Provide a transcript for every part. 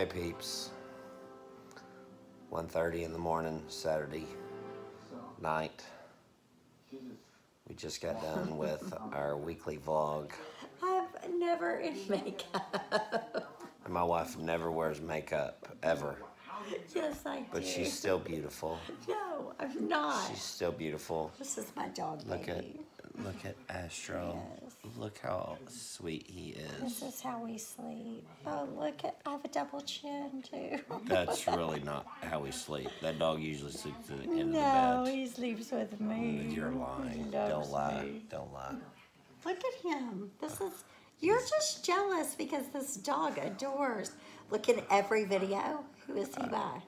Hey peeps, 1:30 in the morning, Saturday night. We just got done with our weekly vlog. I've never in makeup. And my wife never wears makeup, ever. Yes, I do. But she's still beautiful. No, I'm not. She's still beautiful. This is my dog baby. Look at Astro. Yes. Look how sweet he is. This is how we sleep. Oh, look at, I have a double chin too. That's really not how we sleep. That dog usually sleeps at the end of the No, bed. he sleeps with me. You're lying. He loves Don't lie. me. Don't lie. Look at him. You're just jealous because this dog adores. Look at every video. Who is he by?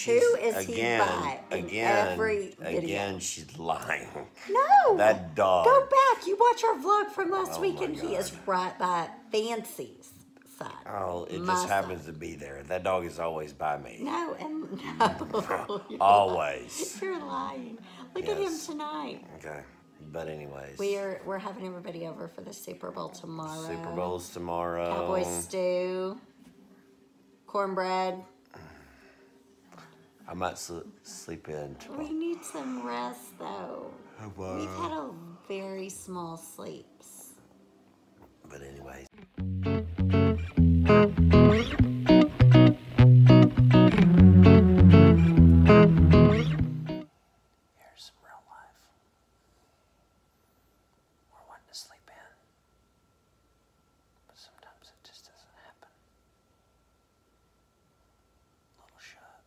Who is he by in every video? Again, she's lying. No. That dog. Go back. You watch our vlog from last week, my and he God. is right by Fancy's side. Oh, it My just happens side. to be there. That dog is always by me. No, and no. You're Always. lying. You're lying. Look at him Yes. tonight. Okay. But anyways. We're having everybody over for the Super Bowl tomorrow. Super Bowl's tomorrow. Cowboy stew, cornbread. I might sleep in tomorrow. We need some rest though. Wow. We've had a very small sleeps. But anyways. Here's some real life. We're wanting to sleep in. But sometimes it just doesn't happen. Little shut.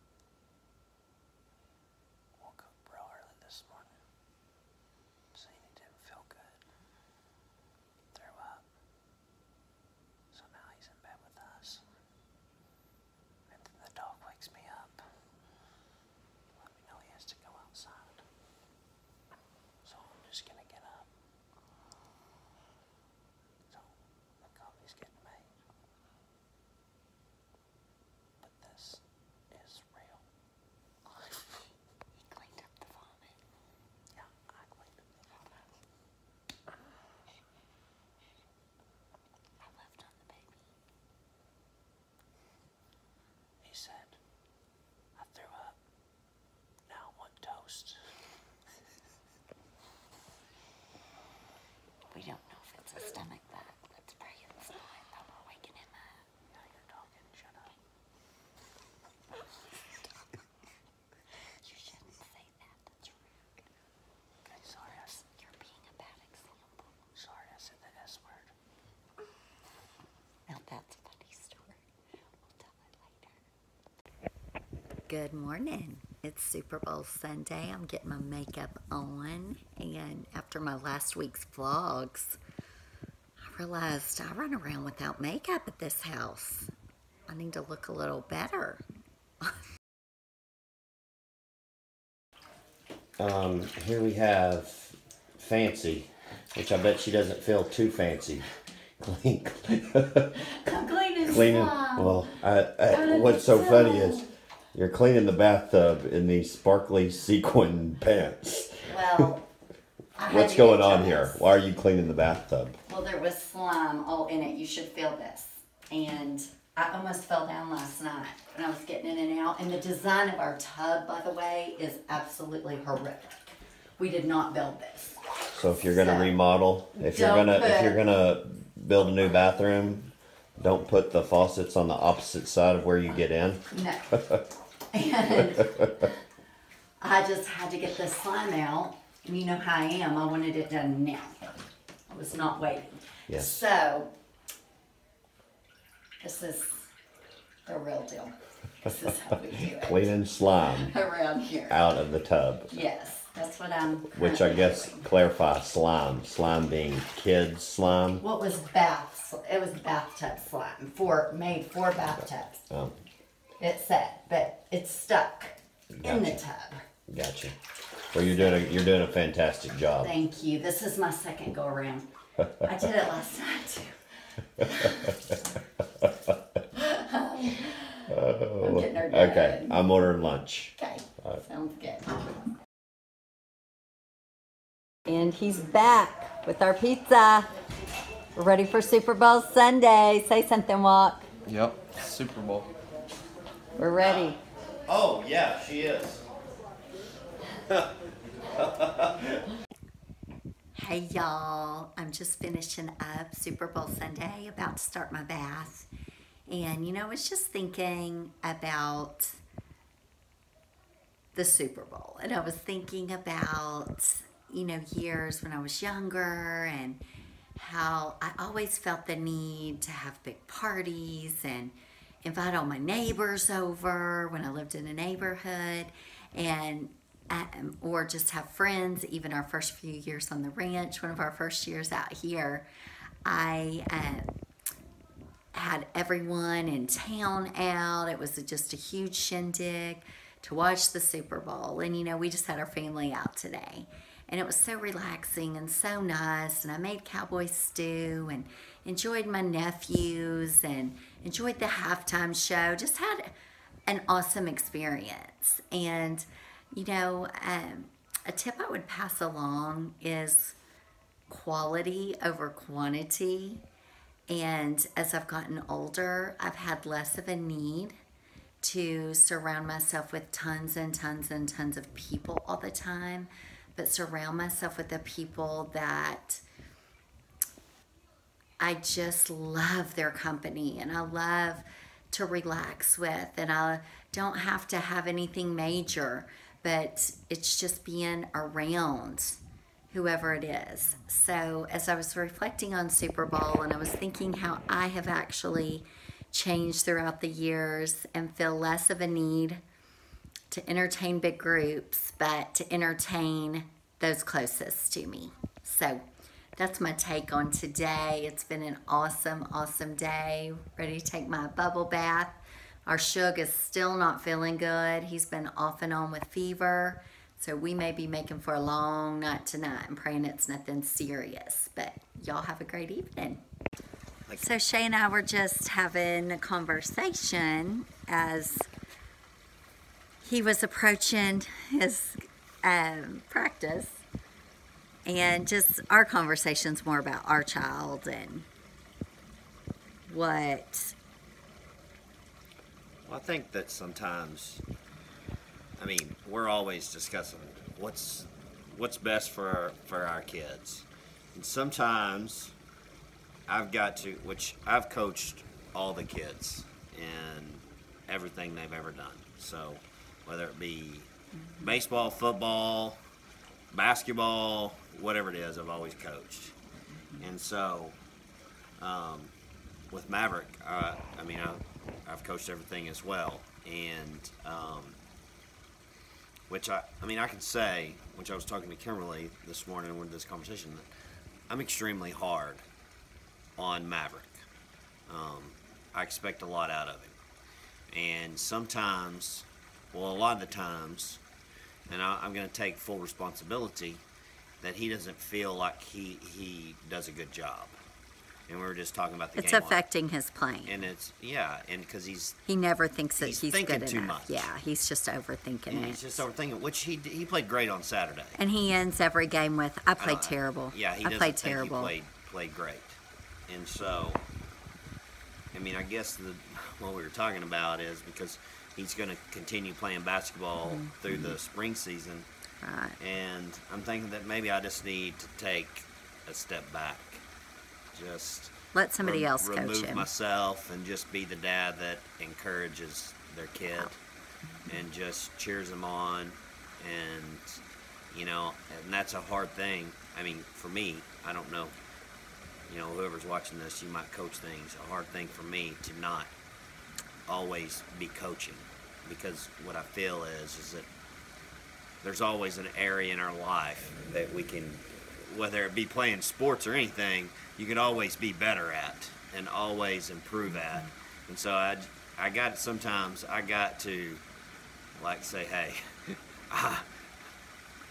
Woke up real early this morning. Saying he didn't feel good. Threw up. So now he's in bed with us. And then the dog wakes me up. Let me know he has to go outside. So I'm just gonna get up. So the coffee's getting made. But this is real. He cleaned up the vomit. Yeah, I cleaned up the vomit. I left on the baby. He said, I threw up. Now I want toast. We don't know if it's a stomach bug. Let's pray it's not. That we're waking him up. Yeah, you're talking. Shut up. You shouldn't say that. That's rude. Okay, sorry. You're being a bad example. Sorry, I said the S word. Now that's a funny story. We'll tell it later. Good morning. It's Super Bowl Sunday. I'm getting my makeup on, and after my last week's vlogs, I realized I run around without makeup at this house. I need to look a little better. Here we have Fancy, which I bet she doesn't feel too fancy. I'm cleaning Cleaning. Well, what's so funny is you're cleaning the bathtub in these sparkly sequin pants. Well, What's going on here? Why are you cleaning the bathtub? Well, there was slime all in it. You should feel this. And I almost fell down last night when I was getting in and out. And the design of our tub, by the way, is absolutely horrific. We did not build this. So if you're gonna So, remodel, if you're gonna build a new bathroom, don't put the faucets on the opposite side of where you get in. No. And I just had to get this slime out. And you know how I am. I wanted it done now. I was not waiting. Yes. So, this is the real deal. This is how we do it Cleaning slime around here. out of the tub. Yes, that's what I'm. Which I guess clarify slime. Slime being kids slime. What was baths? It was bathtub slime made for bathtubs. Oh, It said, but it's stuck in the Gotcha. tub. gotcha. Well, you're doing a fantastic job. Thank you. This is my second go around. I did it last night too. I'm getting her done. Okay, I'm ordering lunch. Okay, sounds good. And he's back with our pizza. We're ready for Super Bowl Sunday. Say something, Walk. Yep, Super Bowl. We're ready. Oh, yeah, she is. Hey y'all, I'm just finishing up Super Bowl Sunday, about to start my bath. And I was just thinking about the Super Bowl. And I was thinking about, years when I was younger and how I always felt the need to have big parties and invite all my neighbors over when I lived in a neighborhood, and or just have friends. Even our first few years on the ranch, one of our first years out here, I had everyone in town out. It was just a huge shindig to watch the Super Bowl. And we just had our family out today. And it was so relaxing and so nice. And I made cowboy stew and enjoyed my nephews and enjoyed the halftime show. Just had an awesome experience. And, a tip I would pass along is quality over quantity. And as I've gotten older, I've had less of a need to surround myself with tons and tons and tons of people all the time, but surround myself with the people that I just love their company and I love to relax with. And I don't have to have anything major, but it's just being around whoever it is. So as I was reflecting on Super Bowl, and I was thinking how I have actually changed throughout the years and feel less of a need to entertain big groups, but to entertain those closest to me. So that's my take on today. It's been an awesome, awesome day. Ready to take my bubble bath. Our Shug is still not feeling good. He's been off and on with fever. So we may be making for a long night tonight. I'm praying it's nothing serious. But y'all have a great evening. So Shay and I were just having a conversation as he was approaching his practice. And just our conversations more about our child and what... Well, I think that sometimes, we're always discussing what's best for our kids. And sometimes I've coached all the kids in everything they've ever done. So whether it be baseball, football, basketball, whatever it is, I've always coached. And so with Maverick, I've coached everything as well. And I can say, which I was talking to Kimberly this morning with this conversation, that I'm extremely hard on Maverick. I expect a lot out of him. And sometimes, a lot of the times, and I'm going to take full responsibility, that he doesn't feel like he does a good job. And we were just talking about the game. It's affecting his playing. And and because he never thinks that he's thinking good too enough. much. Yeah, he's just overthinking it. He's just overthinking, which he played great on Saturday. And he ends every game with, "I played terrible." Yeah, I played terrible. He played great. And so, I guess what we were talking about is because he's going to continue playing basketball through the spring season. Right. And I'm thinking that maybe I just need to take a step back. Just let somebody else coach remove him. myself and just be the dad that encourages their kid and just cheers them on. And and that's a hard thing. For me, I don't know, whoever's watching this, you might coach things. A hard thing for me to not always be coaching, because what I feel is that there's always an area in our life that we can, whether it be playing sports or anything, you can always be better at and always improve at. And so I got to say, hey,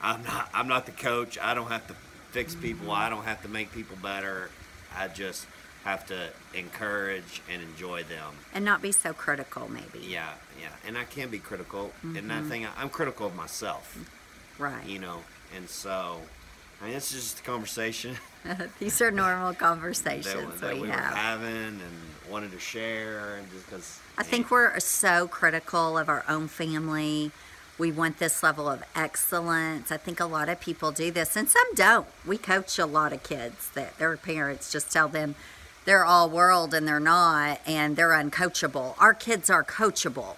I'm not the coach. I don't have to fix people. I don't have to make people better. I just have to encourage and enjoy them. And not be so critical, maybe. Yeah. And I can be critical. And that thing, I'm critical of myself. Right. And so I mean, it's just a conversation These are normal conversations that we were have. having and wanted to share, and just because I think we're so critical of our own family. We want this level of excellence. I think a lot of people do this, and some don't. We coach a lot of kids that their parents just tell them they're all world and they're not, and they're uncoachable. Our kids are coachable.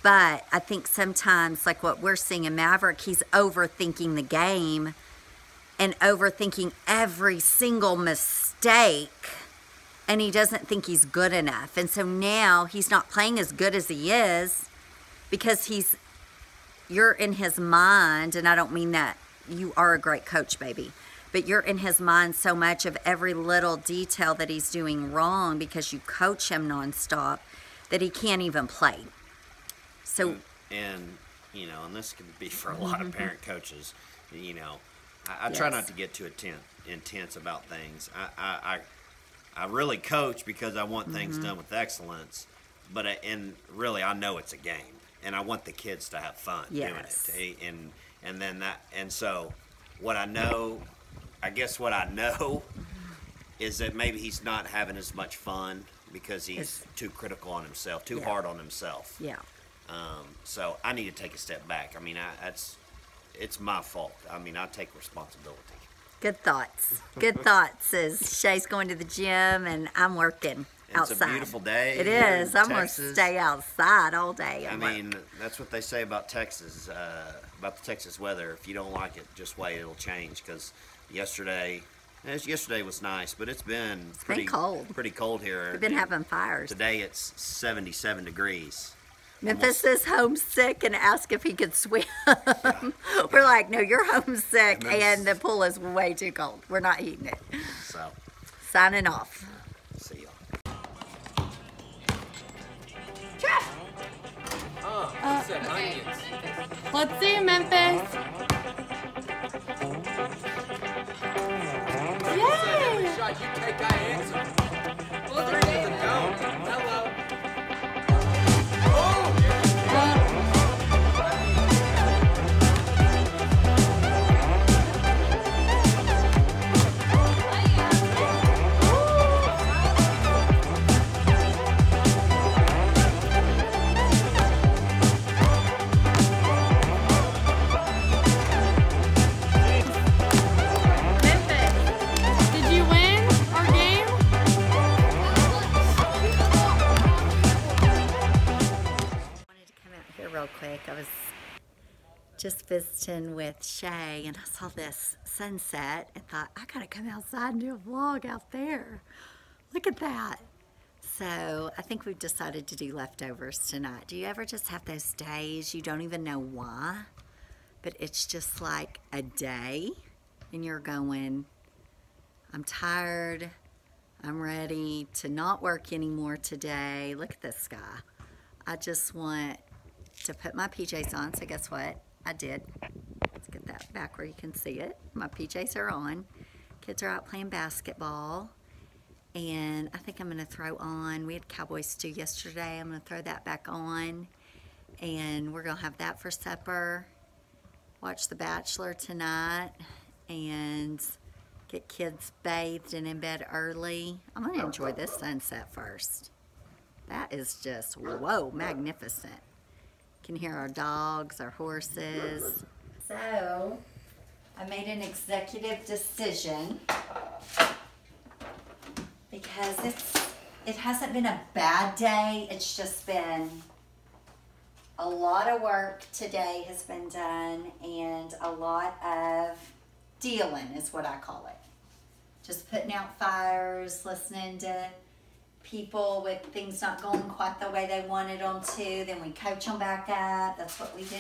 But I think sometimes, like what we're seeing in Maverick, he's overthinking the game and overthinking every single mistake, and he doesn't think he's good enough. And so now he's not playing as good as he is because you're in his mind, and I don't mean that you are a great coach, baby, but you're in his mind so much of every little detail that he's doing wrong because you coach him nonstop that he can't even play. So, and and this can be for a lot of parent coaches. I try not to get too intense about things. I really coach because I want things done with excellence, but and really I know it's a game, and I want the kids to have fun doing it. And then so what I know is that maybe he's not having as much fun because he's too critical on himself, too hard on himself. Yeah. So I need to take a step back. I mean, it's my fault. I mean, I take responsibility. Good thoughts. Good thoughts. As Shay's going to the gym and I'm working outside. It's a beautiful day. It is. I'm going to stay outside all day. I mean, that's what they say about Texas, about the Texas weather. If you don't like it, just wait. It'll change. Because yesterday was nice, but it's been pretty cold. Pretty cold here. We've been having fires. Today it's 77 degrees. Memphis is homesick and asked if he could swim. Yeah. We're like, no, you're homesick, and the pool is way too cold. We're not heating it. So, signing off. See y'all. Okay. Let's see, Memphis. Yay! Every shot you take, I answer. Look at the go. Hello. I was just visiting with Shay and I saw this sunset and thought, I gotta come outside and do a vlog out there. Look at that. So I think we've decided to do leftovers tonight. Do you ever just have those days you don't even know why, but it's just like a day and you're going, I'm tired, I'm ready to not work anymore today. Look at this sky. I just want to put my PJs on, so guess what? I did. Let's get that back where you can see it. My PJs are on. Kids are out playing basketball. And I think I'm going to throw on, we had cowboy stew yesterday. I'm going to throw that back on. And we're going to have that for supper. Watch The Bachelor tonight. And get kids bathed and in bed early. I'm going to enjoy this sunset first. That is just, whoa, magnificent. You can hear our dogs, our horses. So, I made an executive decision because it hasn't been a bad day. It's just been a lot of work today has been done and a lot of dealing is what I call it. Just putting out fires, listening to people with things not going quite the way they wanted them to, then we coach them back up. That's what we do.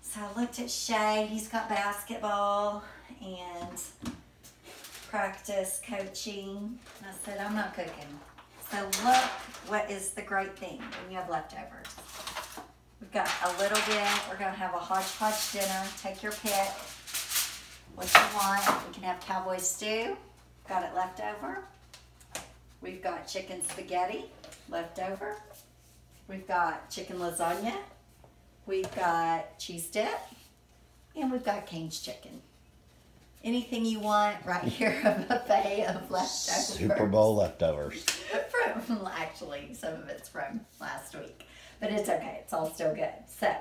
So I looked at Shay. He's got basketball and practice coaching. And I said, I'm not cooking. So look what is the great thing when you have leftovers. We've got a little bit. We're going to have a hodgepodge dinner. Take your pick. What you want. We can have cowboy stew. Got it left over. We've got chicken spaghetti left over. We've got chicken lasagna. We've got cheese dip. And we've got Cane's chicken. anything you want right here, a buffet of leftovers. Super Bowl leftovers. From, actually, some of it's from last week. But it's okay. It's all still good. So,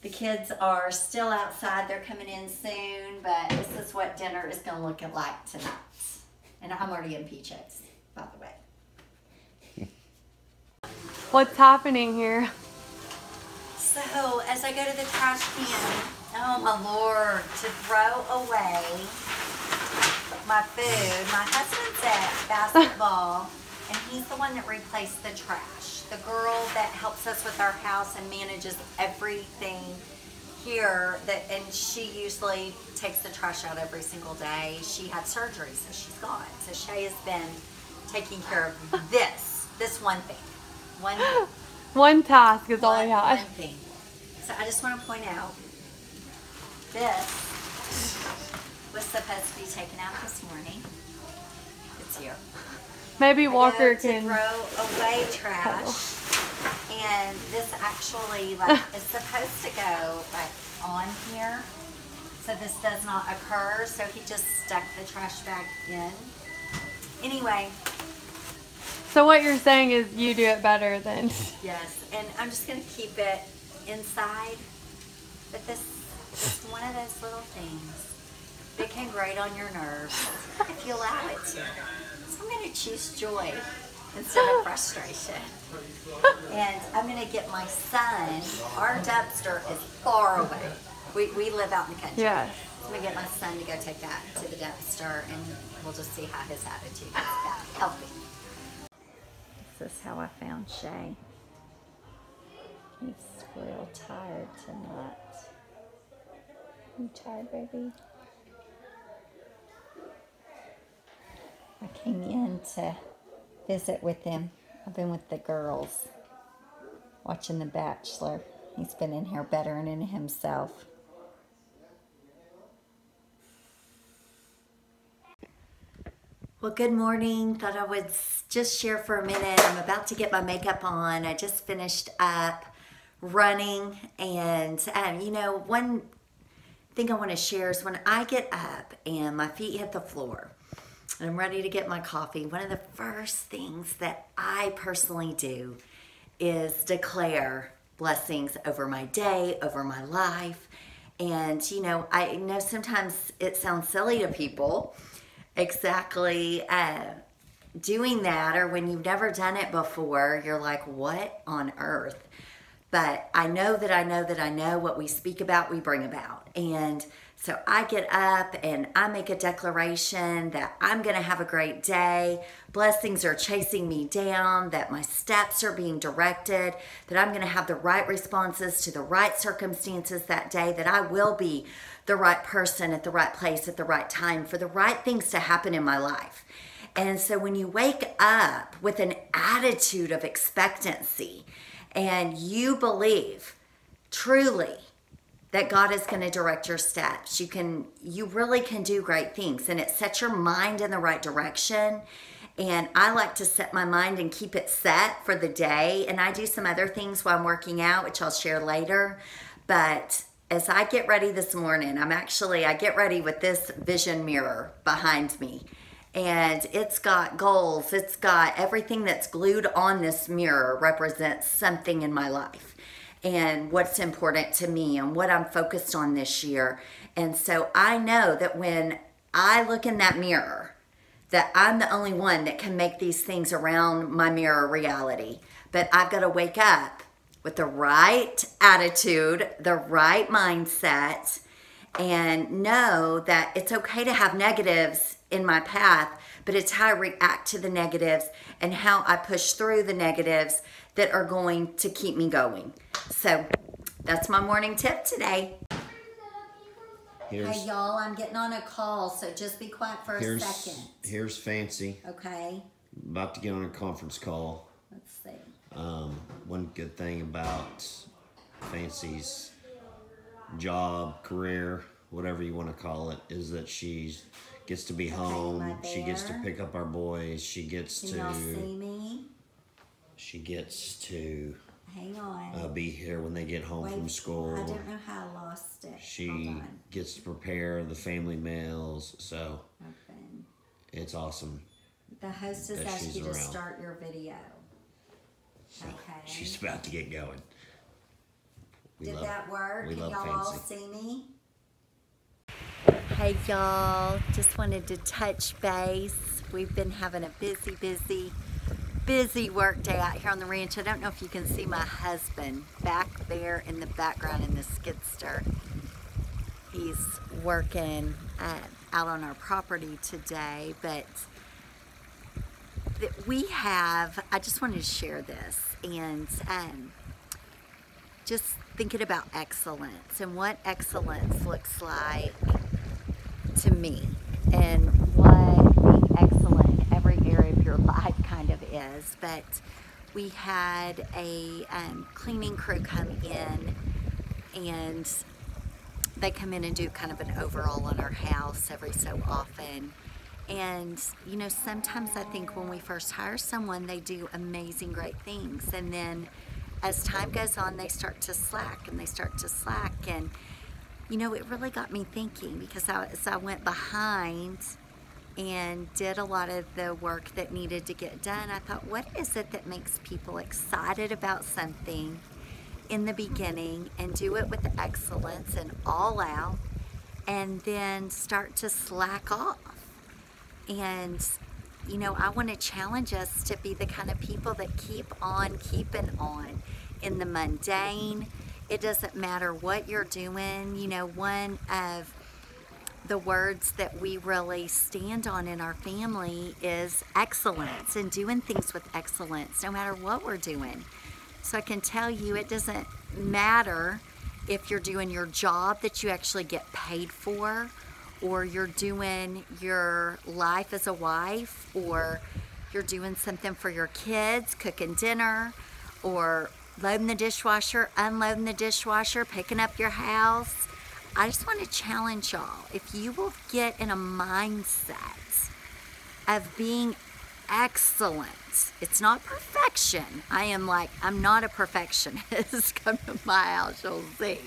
the kids are still outside. They're coming in soon. But this is what dinner is going to look like tonight. And I'm already in PJs, by the way. What's happening here? So, as I go to the trash can, oh my Lord, to throw away my food. My husband's at basketball, and he's the one that replaced the trash. The girl that helps us with our house and manages everything here, and she usually takes the trash out every single day. She had surgery, so she's gone. So Shay has been taking care of this one thing. One task is all I One have. thing. So I just want to point out, this was supposed to be taken out this morning. It's here. Maybe I Walker go to can. throw away trash, and this actually like is supposed to go like on here, so this does not occur. So he just stuck the trash bag in. Anyway, So what you're saying is you do it better than. yes, and I'm just gonna keep it inside. But this is one of those little things that can grate on your nerves if you allow it to. So I'm going to choose joy instead of frustration. And I'm going to get my son. Our dumpster is far away. We live out in the country. Yes. So I'm going to get my son to go take that to the dumpster, and we'll just see how his attitude is back. Healthy. This is how I found Shay. He's real tired tonight. You tired, baby? I came in to visit with him. I've been with the girls, watching The Bachelor. He's been in here bettering himself. Well, good morning. Thought I would just share for a minute. I'm about to get my makeup on. I just finished up running, and you know, one thing I want to share is when I get up and my feet hit the floor and I'm ready to get my coffee, one of the first things that I personally do is declare blessings over my day, over my life. And you know, I know sometimes it sounds silly to people exactly doing that, or when you've never done it before, you're like, what on earth? But I know that I know that I know what we speak about, we bring about. And so I get up and I make a declaration that I'm going to have a great day. Blessings are chasing me down, that my steps are being directed, that I'm going to have the right responses to the right circumstances that day, that I will be the right person at the right place at the right time for the right things to happen in my life. And so when you wake up with an attitude of expectancy, and you believe truly that God is going to direct your steps, you really can do great things, and it sets your mind in the right direction. And I like to set my mind and keep it set for the day, and I do some other things while I'm working out, which I'll share later. But as I get ready this morning, I get ready with this vision mirror behind me. And it's got goals. It's got everything that's glued on this mirror represents something in my life and what's important to me and what I'm focused on this year. And so I know that when I look in that mirror, that I'm the only one that can make these things around my mirror reality. But I've got to wake up with the right attitude, the right mindset, and know that it's okay to have negatives in my path, but it's how I react to the negatives and how I push through the negatives that are going to keep me going. So that's my morning tip today. Hey y'all, I'm getting on a call, so just be quiet for a second. Here's Fancy. Okay, About to get on a conference call. let's see. One good thing about Fancy's job, career, whatever you want to call it, is that she gets to be home. my She gets to bear. pick up our boys. She gets Can y'all see to. me? She gets to. hang on. be here when they get home Wait, from school. I don't know how I lost it. Hold She on. gets to prepare the family meals, so Open. it's awesome. The hostess that asked she's you to around. start your video. So Okay. she's about to get going. Did that work? we Can love y'all all Fancy. see me? Hey y'all, just wanted to touch base. We've been having a busy work day out here on the ranch. I don't know if you can see my husband back there in the background in the skidster. He's working out on our property today, but I just wanted to share this, and just thinking about excellence and what excellence looks like to me, and what being excellent in every area of your life kind of is. But we had a cleaning crew come in, and they come in and do kind of an overall on our house every so often. And you know, sometimes I think when we first hire someone, they do amazing, great things, and then as time goes on, they start to slack, and you know, it really got me thinking, because as I went behind and did a lot of the work that needed to get done, I thought, what is it that makes people excited about something in the beginning and do it with excellence and all out, and then start to slack off? And you know, I want to challenge us to be the kind of people that keep on keeping on in the mundane. It doesn't matter what you're doing. You know, one of the words that we really stand on in our family is excellence, and doing things with excellence no matter what we're doing. So I can tell you, it doesn't matter if you're doing your job that you actually get paid for, or you're doing your life as a wife, or you're doing something for your kids, cooking dinner, or loading the dishwasher, unloading the dishwasher, picking up your house. I just want to challenge y'all, if you will get in a mindset of being excellent. It's not perfection. I'm not a perfectionist. Come to my house, you'll see.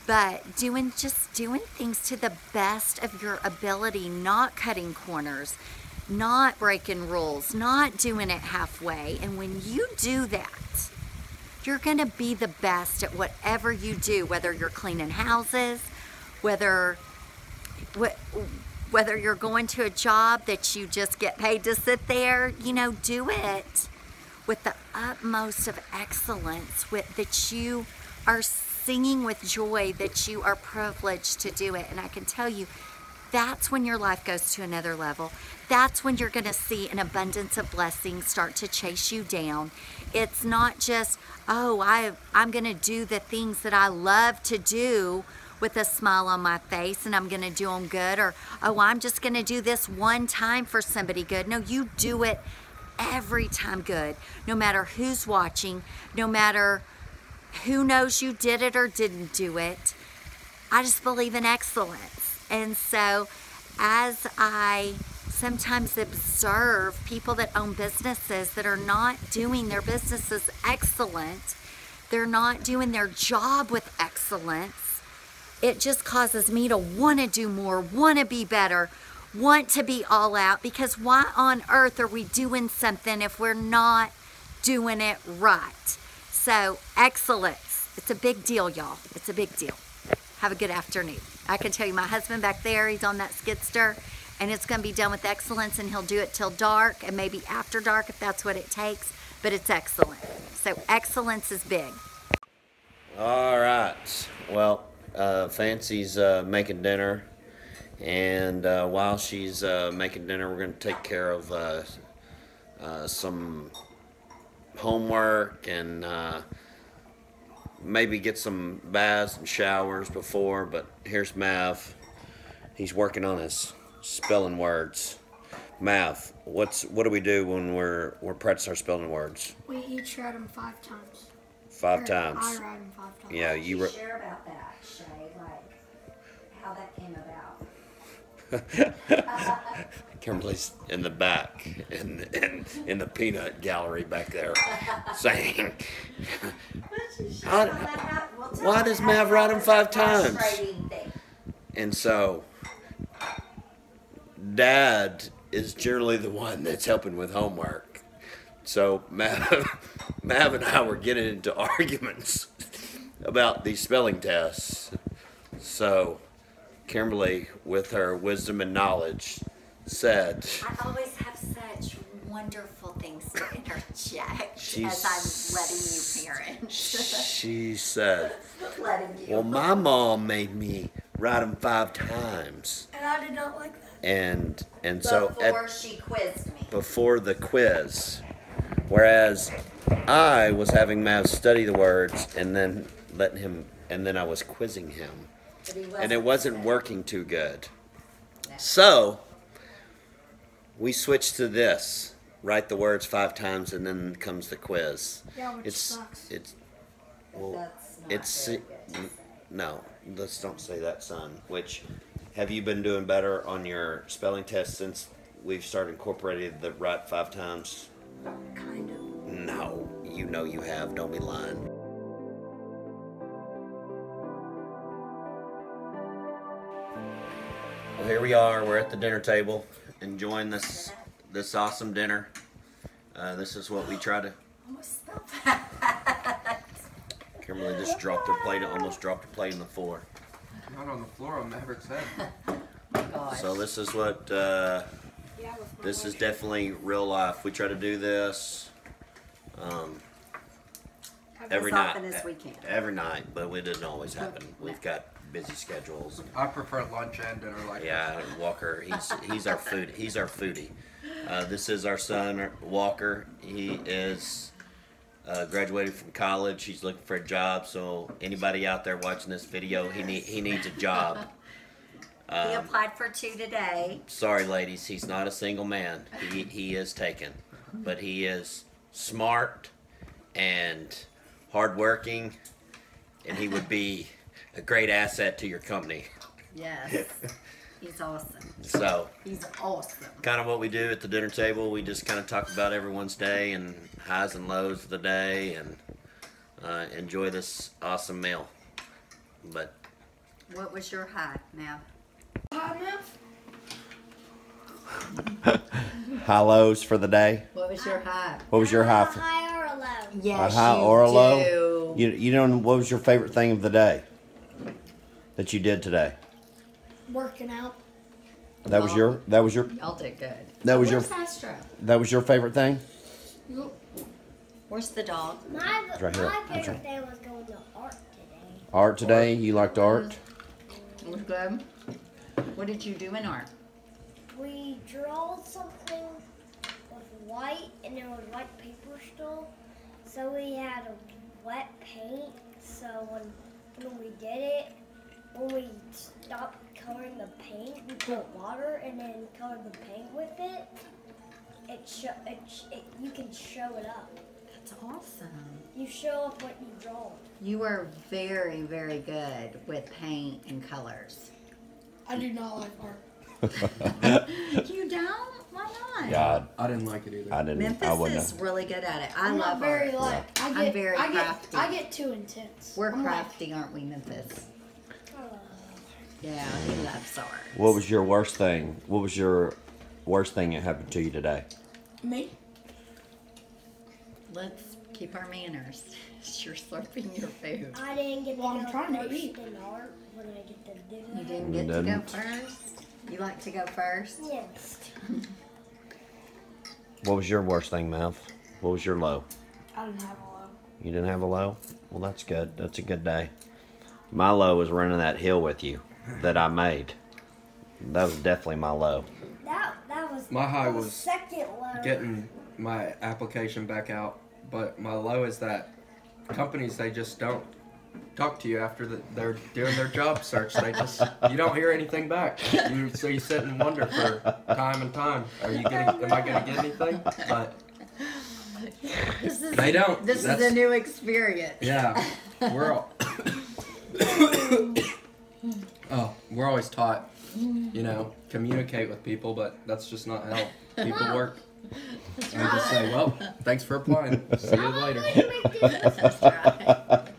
But just doing things to the best of your ability, not cutting corners, not breaking rules, not doing it halfway. And when you do that, you're gonna be the best at whatever you do, whether you're cleaning houses, whether you're going to a job that you just get paid to sit there. You know, do it with the utmost of excellence, that you are singing with joy, that you are privileged to do it. And I can tell you, that's when your life goes to another level. That's when you're going to see an abundance of blessings start to chase you down. It's not just, oh, I'm going to do the things that I love to do with a smile on my face, and I'm going to do them good, or, oh, I'm just going to do this one time for somebody good. No, you do it every time good, no matter who's watching, no matter who knows you did it or didn't do it. I just believe in excellence. And so as I sometimes observe people that own businesses that are not doing their businesses excellent, they're not doing their job with excellence, it just causes me to want to do more, want to be better, want to be all out, because why on earth are we doing something if we're not doing it right? So excellence, it's a big deal, y'all. It's a big deal. Have a good afternoon. I can tell you, my husband back there, he's on that skidster, and it's going to be done with excellence, and he'll do it till dark and maybe after dark if that's what it takes, but it's excellent. So excellence is big. All right. Well, Fancy's making dinner, and while she's making dinner, we're going to take care of some homework and maybe get some baths and showers before. But here's Mav. He's working on his spelling words. Mav, what do we do when we're practicing our spelling words? We each read them 5 times. 5 Or times. I read them 5 times. Yeah, you Share about that, Shay, like how that came about. Kimberly's in the back, in the peanut gallery back there, saying, why does Mav write them 5 times? And so, Dad is generally the one that's helping with homework. So Mav and I were getting into arguments about these spelling tests. So Kimberly, with her wisdom and knowledge, said, I always have such wonderful things to interject as I'm letting you parent. she said, Letting you. well, my mom made me write them 5 times. And I did not like that. And so Before she quizzed me. before the quiz, whereas I was having Mav study the words and then letting him, and then I was quizzing him, But he and it wasn't working too good. No. So we switched to this: write the words 5 times, and then comes the quiz. Yeah, which It's sucks. well, That's not it's very good. no. Let's don't say that, son. Which, have you been doing better on your spelling test since we've started incorporating the write 5 times? Kind of. No, you know you have. Don't be lying. Well, here we are. We're at the dinner table, enjoying this awesome dinner. This is what we try to. Almost spelled that. Kimberly just dropped her plate. Almost dropped her plate on the floor. Not on the floor on Maverick's head. Gosh. So this is what. This is definitely real life. We try to do this every as night. often as we can. Every night, but it doesn't always happen. We've got busy schedules. I prefer lunch and dinner like Yeah, Walker. He's our food. He's our foodie. This is our son Walker. He is graduated from college. He's looking for a job. So anybody out there watching this video, he needs a job. He applied for 2 today. Sorry, ladies, he's not a single man. He is taken, but he is smart and hardworking, and he would be a great asset to your company. Yes. He's awesome. So, He's awesome. kind of what we do at the dinner table. We just kind of talk about everyone's day and highs and lows of the day, and enjoy this awesome meal. But What was your high, Mav? high lows for the day. What was your high? What was your high? For, High or a low? Yes, a high you or a do. low? You know what was your favorite thing of the day that you did today? Working out. That was your Y'all did good. That was your- Where's Astro? that was your favorite thing? Where's the dog? It's right here. My It's favorite right. day was going to art today. Art today? You liked art? It was good. What did you do in art? We drew something with white, and there was white paper still. So we had a wet paint. So when we did it, when we stopped coloring the paint, we put water and then colored the paint with it. You can show it up. That's awesome. You show up what you draw. You are very, very good with paint and colors. I do not like art. You don't? Why not? God, I didn't like it either. I didn't. I Memphis wouldn't. is really good at it. I I'm love not very art. like. I I'm get, very I get, crafty. I get too intense. We're I'm like, crafty, aren't we, Memphis? Yeah, he loves art. What was your worst thing? What was your worst thing that happened to you today? me? Let's keep our manners. You're slurping your food. I didn't get Well, to I'm go trying to first eat. in art when I get to do You it. didn't get to go first? You like to go first? Yes. What was your worst thing, Mav? What was your low? I didn't have a low. You didn't have a low? Well, that's good. That's a good day. My low was running that hill with you that I made. That was definitely my low. That was My high the was second low. Getting my application back out, but my low is that companies, they just don't talk to you after they're doing their job search. You don't hear anything back. So you sit and wonder for time and time, am I gonna get anything? But they don't. This is That's- a new experience. Yeah, we're all, we're always taught you know, communicate with people, but that's just not how people work. I just say, well, thanks for applying. See you later. That's right.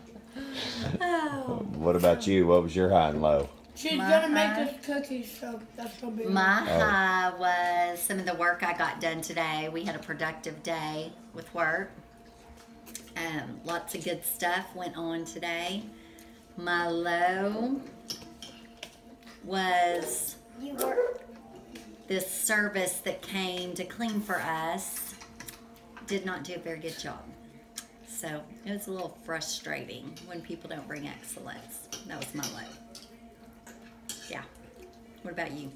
Oh. What about you? What was your high and low? She's gonna make us cookies, so that's gonna be My high was some of the work I got done today. We had a productive day with work. Lots of good stuff went on today. My low was this service that came to clean for us did not do a very good job. So it was a little frustrating when people don't bring excellence. That was my low. Yeah. What about you?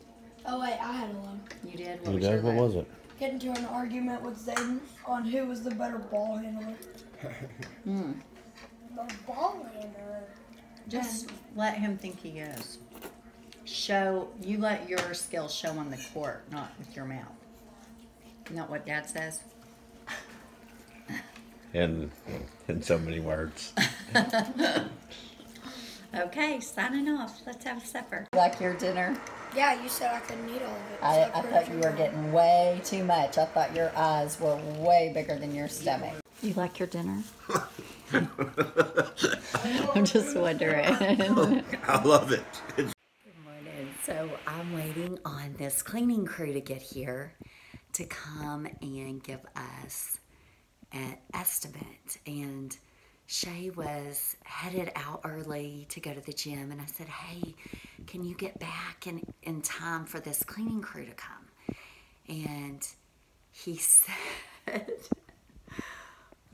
Oh wait, I had a low. You did? You was your did? What low? was it? Get into an argument with Zayden on who was the better ball handler. Mm. The ball handler. Just let him think he is. You let your skills show on the court, not with your mouth. Isn't that what Dad says? In so many words. Okay, signing off. Let's have a supper. Like your dinner? Yeah, you said I couldn't eat all of it. I thought you were getting way too much. I thought your eyes were way bigger than your stomach. You like your dinner? I'm just wondering. I love it. Good morning. So I'm waiting on this cleaning crew to get here to come and give us an estimate. And Shay was headed out early to go to the gym, and I said, hey, can you get back in time for this cleaning crew to come? And he said,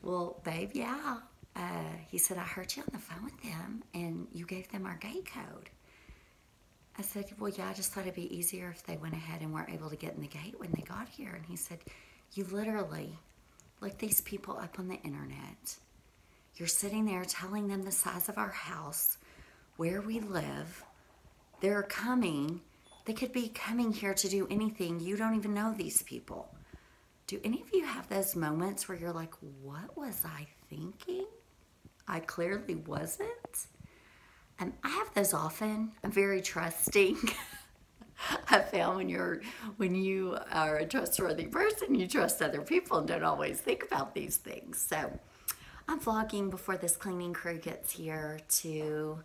well, babe, yeah. He said, I heard you on the phone with them, and you gave them our gate code. I said, well, yeah, I just thought it'd be easier if they went ahead and weren't able to get in the gate when they got here. And he said, you literally look these people up on the internet. You're sitting there telling them the size of our house, where we live. They're coming. They could be coming here to do anything. You don't even know these people. Do any of you have those moments where you're like, what was I thinking? I clearly wasn't. I have those often. I'm very trusting. I found when you are a trustworthy person, you trust other people and don't always think about these things. So I'm vlogging before this cleaning crew gets here to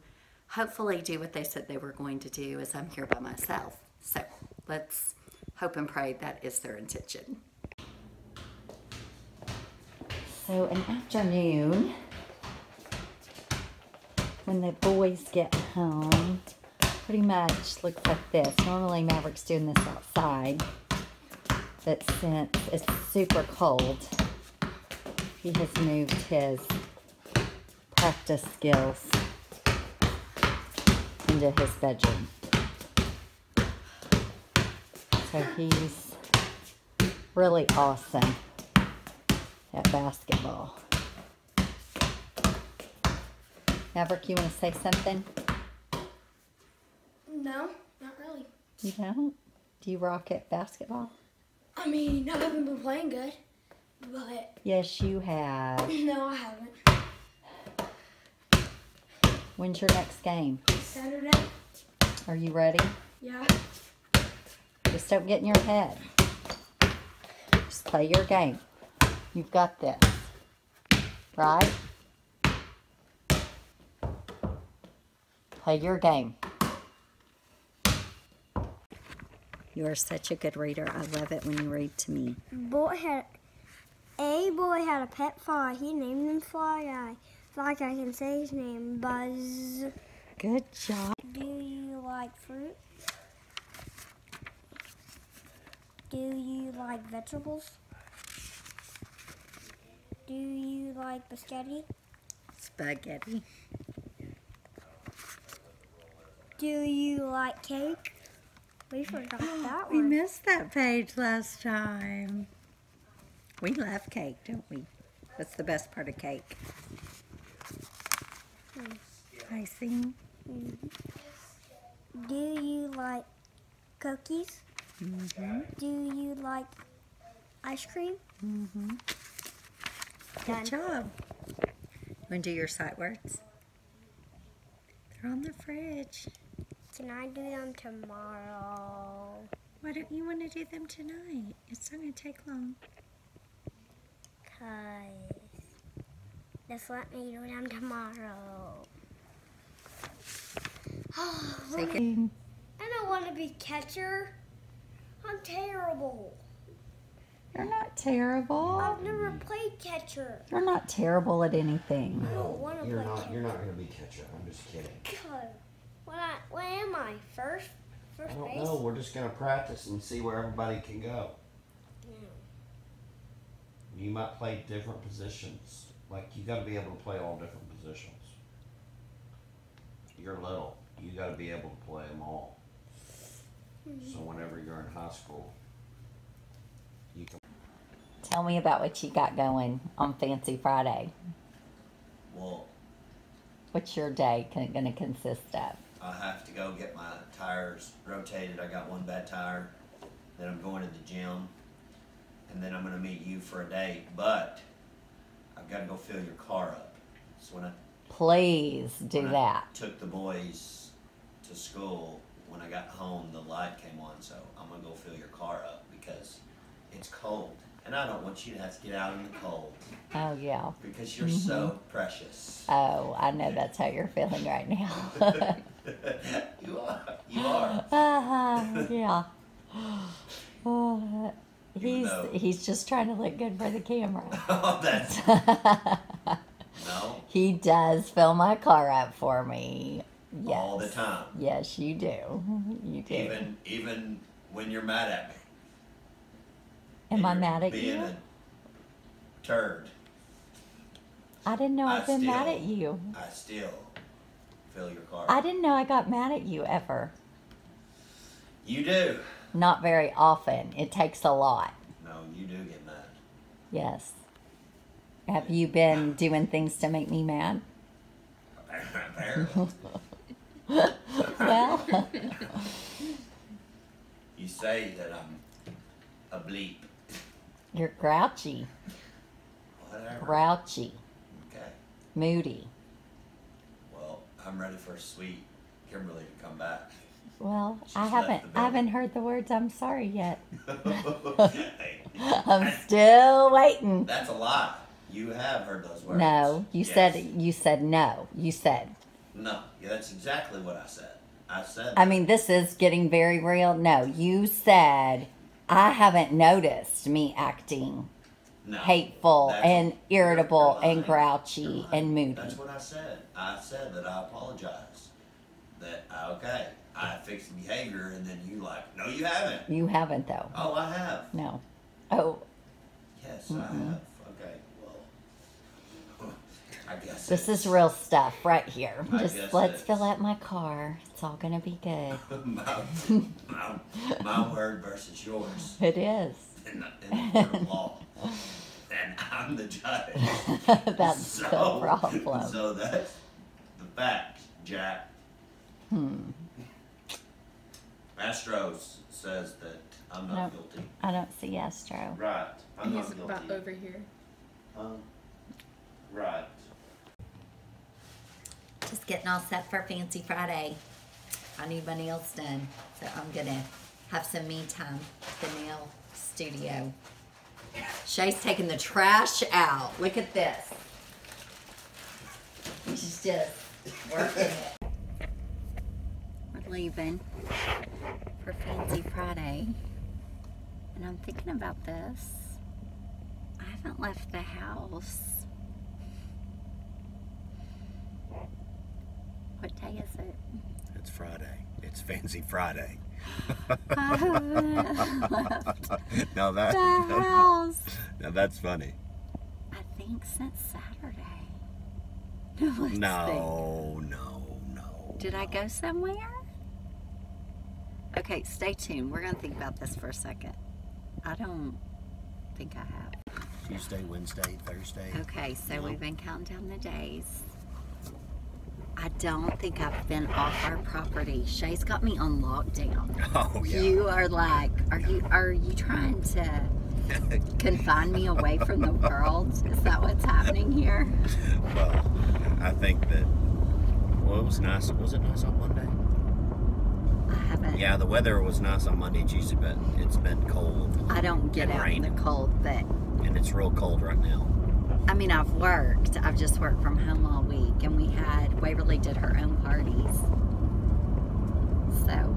hopefully do what they said they were going to do, as I'm here by myself. So let's hope and pray that is their intention. So an afternoon, when the boys get home, pretty much looks like this. Normally Maverick's doing this outside, but since it's super cold, he has moved his practice skills into his bedroom. So he's really awesome at basketball. Maverick, you want to say something? No, not really. You don't? Do you rock at basketball? I mean, I haven't been playing good, but Yes, you have. no, I haven't. When's your next game? Saturday? Are you ready? Yeah. Just don't get in your head. Just play your game. You've got this. Right? Play your game. You are such a good reader. I love it when you read to me. A boy had a pet fly. He named him Fly Guy. Fly Guy can say his name, Buzz. Good job. Do you like fruit? Do you like vegetables? Do you like biscotti? Spaghetti. Do you like cake? We forgot that We one. missed that page last time. We love cake, don't we? That's the best part of cake. Icing. Do you like cookies? Mm-hmm. Do you like ice cream? Mm-hmm. Done. Good job. Want to do your sight words? They're on the fridge. Can I do them tomorrow? Why don't you want to do them tonight? It's not going to take long. Cause just let me do them tomorrow. Take it. I don't want to be catcher. I'm terrible. You're not terrible. I've never played catcher. You're not terrible at anything. I don't want to play catcher. You're not gonna be catcher. I'm just kidding. What am I? First I base? don't know. We're just gonna practice and see where everybody can go. You might play different positions. Like, you got to be able to play all different positions. You're little. You got to be able to play them all. So whenever you're in high school, you can. Tell me about what you got going on Fancy Friday. Well, What's your day going to consist of? I have to go get my tires rotated. I got one bad tire. Then I'm going to the gym. And then I'm going to meet you for a date. But I've got to go fill your car up. So when I Please do when I that. took the boys to school, when I got home, the light came on. So I'm going to go fill your car up because it's cold. And I don't want you to have to get out in the cold. Oh, yeah. Because you're so precious. Oh, I know that's how you're feeling right now. You are. You are. Yeah. Even though- He's just trying to look good for the camera. Oh, that's... No. He does fill my car up for me. Yes. All the time. Yes, you do. You do. Even when you're mad at me. Am I You're mad at being you? a turd. I didn't know I've been mad at you. I still fill your car. I didn't know I got mad at you ever. You do. Not very often. It takes a lot. No, you do get mad. Yes. Have you been doing things to make me mad? Apparently. Well, You say that I'm a bleep. you're grouchy. Whatever. Grouchy. Okay. Moody. Well, I'm ready for sweet Kimberly to come back. Well, She's I left haven't the building. I haven't heard the words I'm sorry yet. Hey, I'm still waiting. that's a lie. You have heard those words. No, you Yes. said no. You said. No, yeah, that's exactly what I said. I said I mean, this is getting very real. No, you said I haven't noticed me acting no, hateful that's- and irritable you're and lying. grouchy You're lying. and moody. That's what I said. I said that I apologize. That, okay, I fixed the behavior, and then you like, no, you haven't. You haven't though. Oh, I have. No. Oh, Yes, I have. Okay, well, I guess this it's is real stuff right here. I Just guess let's it's- fill out my car. It's all gonna be good. my word versus yours It is. in the court of law. And I'm the judge. That's the problem. So that's the fact, Jack. Astros says that I'm not Nope. guilty. I don't see Astro. Right. I'm He's not about guilty. over here. Right. Just getting all set for Fancy Friday. I need my nails done, so I'm gonna have some me time at the nail studio. Shay's taking the trash out. Look at this. She's just working it. We're leaving for Fancy Friday, and I'm thinking about this. I haven't left the house. What day is it? It's Friday. It's Fancy Friday. I haven't left Now that the house. now that's funny. I think since Saturday. Let's think. No. Did I go somewhere? Okay, stay tuned. We're going to think about this for a second. I don't think I have. Tuesday, Wednesday, Thursday. Okay, so No. we've been counting down the days. I don't think I've been off our property. Shay's got me on lockdown. Oh yeah. You are like, are you trying to confine me away from the world? Is that what's happening here? Well, I think that. Well, it was nice. Was it nice on Monday? I haven't. Yeah, the weather was nice on Monday and Tuesday, but it's been cold. I don't get and out in the cold, but and it's real cold right now. I mean, I've just worked from home all week, and Waverly did her own parties. So,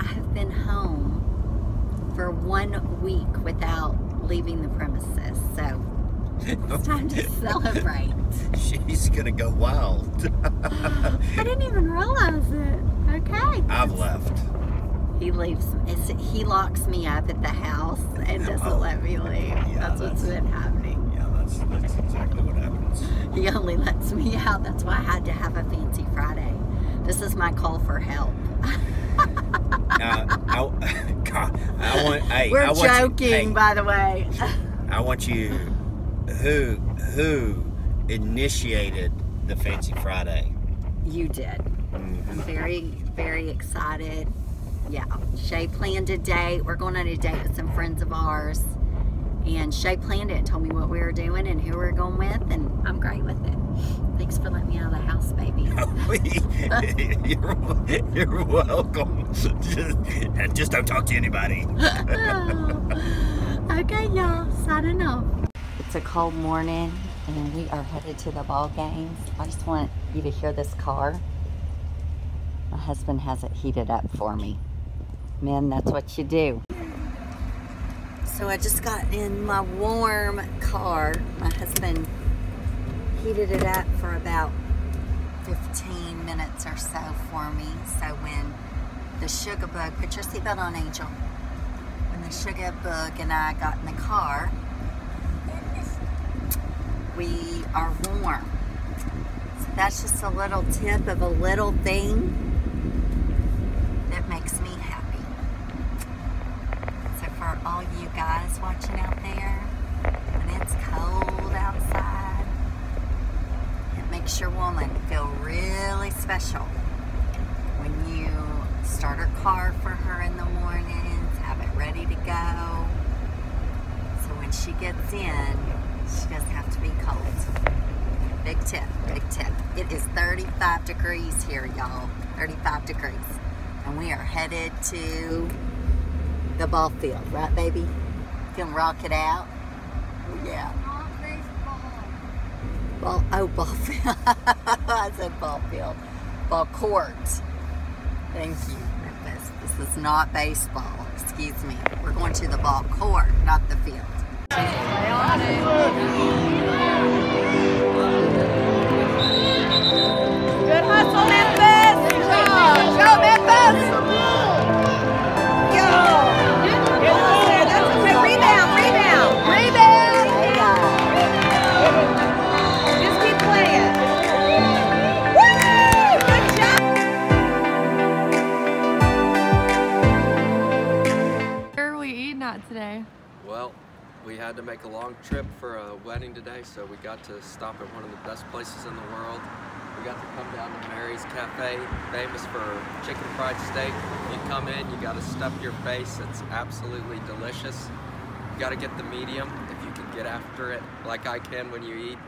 I have been home for 1 week without leaving the premises, so it's time to celebrate. She's gonna go wild. I didn't even realize it. Okay. I've left. He leaves. He locks me up at the house and doesn't let me leave. Yeah, that's what's been happening. Yeah, that's exactly what happens. He only lets me out. That's why I had to have a fancy Friday. This is my call for help. We're joking, by the way. I want you. Who initiated the Fancy Friday? You did. I'm very, very excited. Yeah, Shay planned a date. We're going on a date with some friends of ours. And Shay planned it and told me what we were doing and who we were going with, and I'm great with it. Thanks for letting me out of the house, baby. You're welcome. Just don't talk to anybody. Okay, y'all, signing off. It's a cold morning, and we are headed to the ball games. I just want you to hear this car. My husband has it heated up for me. Men, that's what you do. So I just got in my warm car. My husband heated it up for about 15 minutes or so for me. So when the sugar bug, put your seatbelt on, Angel. When the sugar bug and I got in the car, we are warm. So that's just a little tip of a little thing that makes me happy. So for all you guys watching out there, when it's cold outside, it makes your woman feel really special when you start her car for her in the mornings, have it ready to go. So when she gets in, she doesn't have to be cold. Big tip, big tip. It is 35 degrees here, y'all. 35 degrees. And we are headed to the ball field, right, baby? Gonna rock it out? Yeah. Ball field. I said ball field. Ball court. Thank you, Memphis. This is not baseball. Excuse me. We're going to the ball court, not the field. Good hustle, Memphis! Go, Memphis! Go! That's okay. Rebound! Just keep playing. Woo! Good job! Where are we eating at today? Well, we had to make a long trip for a wedding today, so we got to stop at one of the best places in the world. We got to come down to Mary's Cafe, famous for chicken fried steak. You come in, you got to stuff your face. It's absolutely delicious. You got to get the medium if you can get after it like I can when you eat.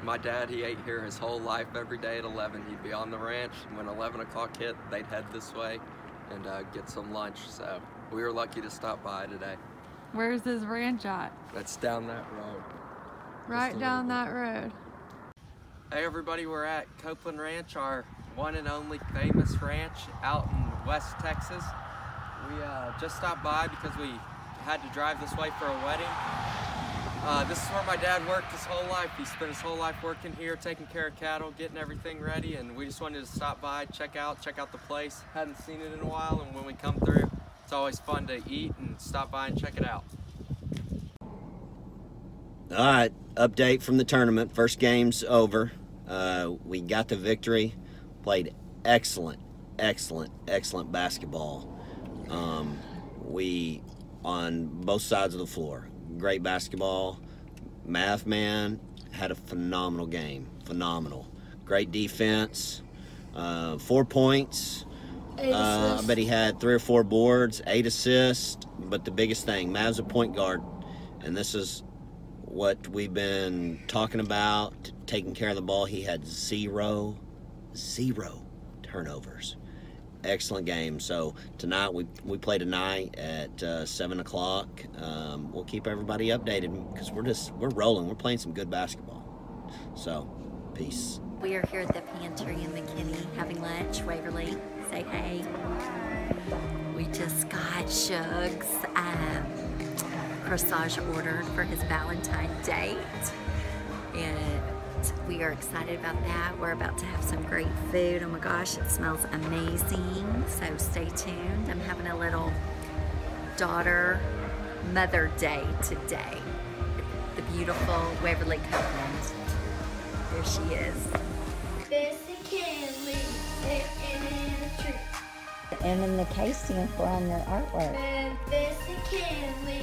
My dad, he ate here his whole life. Every day at 11, he'd be on the ranch. When 11 o'clock hit, they'd head this way and get some lunch. So we were lucky to stop by today. Where's his ranch at? That's down that road. Right down that road. Hey everybody, we're at Copeland Ranch, our one and only famous ranch out in West Texas. We just stopped by because we had to drive this way for a wedding. This is where my dad worked his whole life. He spent his whole life working here, taking care of cattle, getting everything ready, and we just wanted to stop by, check out the place. Hadn't seen it in a while, and when we come through, it's always fun to eat and stop by and check it out. All right, update from the tournament. First game's over. We got the victory. Played excellent basketball. We on both sides of the floor. Great basketball. Math Man had a phenomenal game. Phenomenal. Great defense. 4 points. 8 assists. I bet he had 3 or 4 boards, 8 assists. But the biggest thing, Mav's a point guard, and this is what we've been talking about, taking care of the ball. He had zero turnovers. excellent game. So tonight we play tonight at 7 o'clock. We'll keep everybody updated because we're rolling. We're playing some good basketball. So, peace. We are here at the pantry in McKinney having lunch. Waverly, say hey. We just got Shug's corsage ordered for his Valentine's date. And we are excited about that. We're about to have some great food. Oh my gosh, it smells amazing. So stay tuned. I'm having a little daughter-mother day today. The beautiful Waverly Copeland. There she is. And in the casing for on your artwork. Memphis and Kenley.